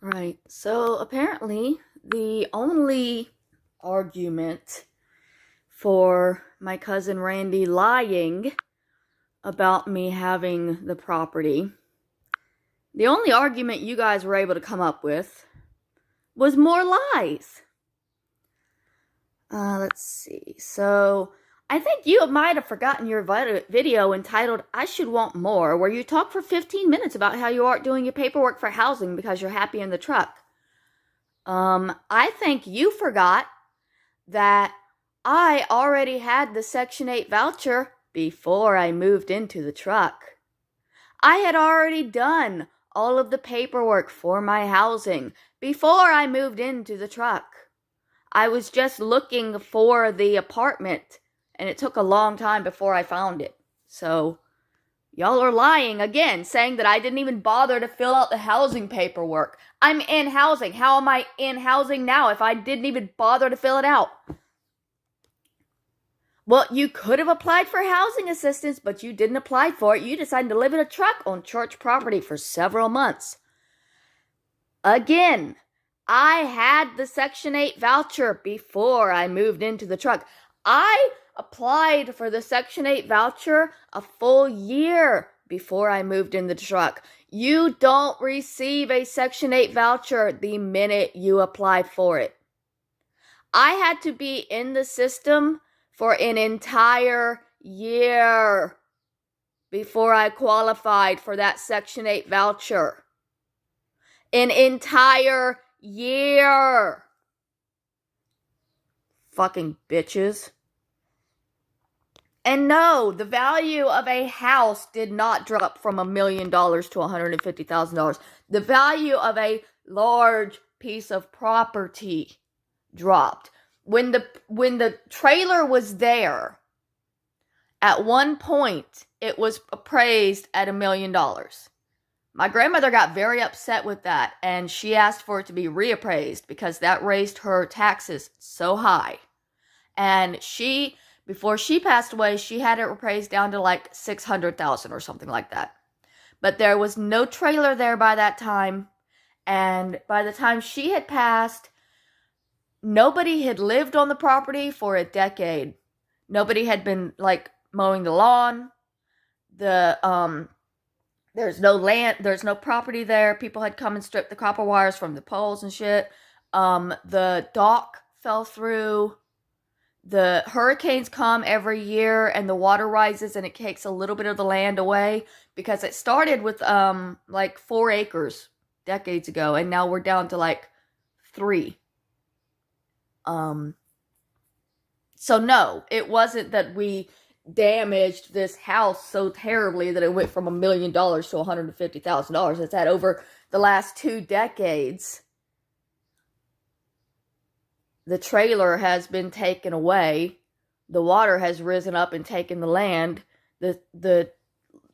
Right. So apparently, the only argument for my cousin Randy lying about me having the property, the only argument you guys were able to come up with was more lies. Let's see. So I think you might have forgotten your video entitled I Should Want More, where you talk for 15 minutes about how you aren't doing your paperwork for housing because you're happy in the truck. I think you forgot that I already had the Section 8 voucher before I moved into the truck. I had already done all of the paperwork for my housing before I moved into the truck. I was just looking for the apartment, and it took a long time before I found it. So, y'all are lying again, saying that I didn't even bother to fill out the housing paperwork. I'm in housing. How am I in housing now if I didn't even bother to fill it out? Well, you could have applied for housing assistance, but you didn't apply for it. You decided to live in a truck on church property for several months. Again, I had the Section 8 voucher before I moved into the truck. I applied for the Section 8 voucher a full year before I moved in the truck. You don't receive a Section 8 voucher the minute you apply for it. I had to be in the system for an entire year before I qualified for that Section 8 voucher. An entire year. Fucking bitches. And no, the value of a house did not drop from $1 million to $150,000. The value of a large piece of property dropped. When the trailer was there, at one point, it was appraised at $1 million. My grandmother got very upset with that, and she asked for it to be reappraised because that raised her taxes so high. And before she passed away, she had it appraised down to like $600,000 or something like that. But there was no trailer there by that time, and by the time she had passed, nobody had lived on the property for a decade. Nobody had been like mowing the lawn. There's no land, there's no property there. People had come and stripped the copper wires from the poles and shit. The dock fell through. The hurricanes come every year and the water rises and it takes a little bit of the land away because it started with like 4 acres decades ago and now we're down to like 3. So no, it wasn't that we damaged this house so terribly that it went from $1 million to $150,000. It's that over the last 2 decades, the trailer has been taken away. The water has risen up and taken the land. The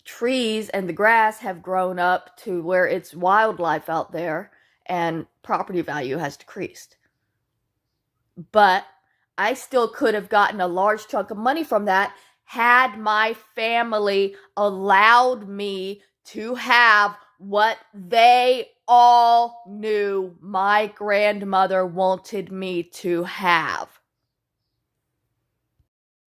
trees and the grass have grown up to where it's wildlife out there and property value has decreased. But I still could have gotten a large chunk of money from that had my family allowed me to have what they all knew my grandmother wanted me to have.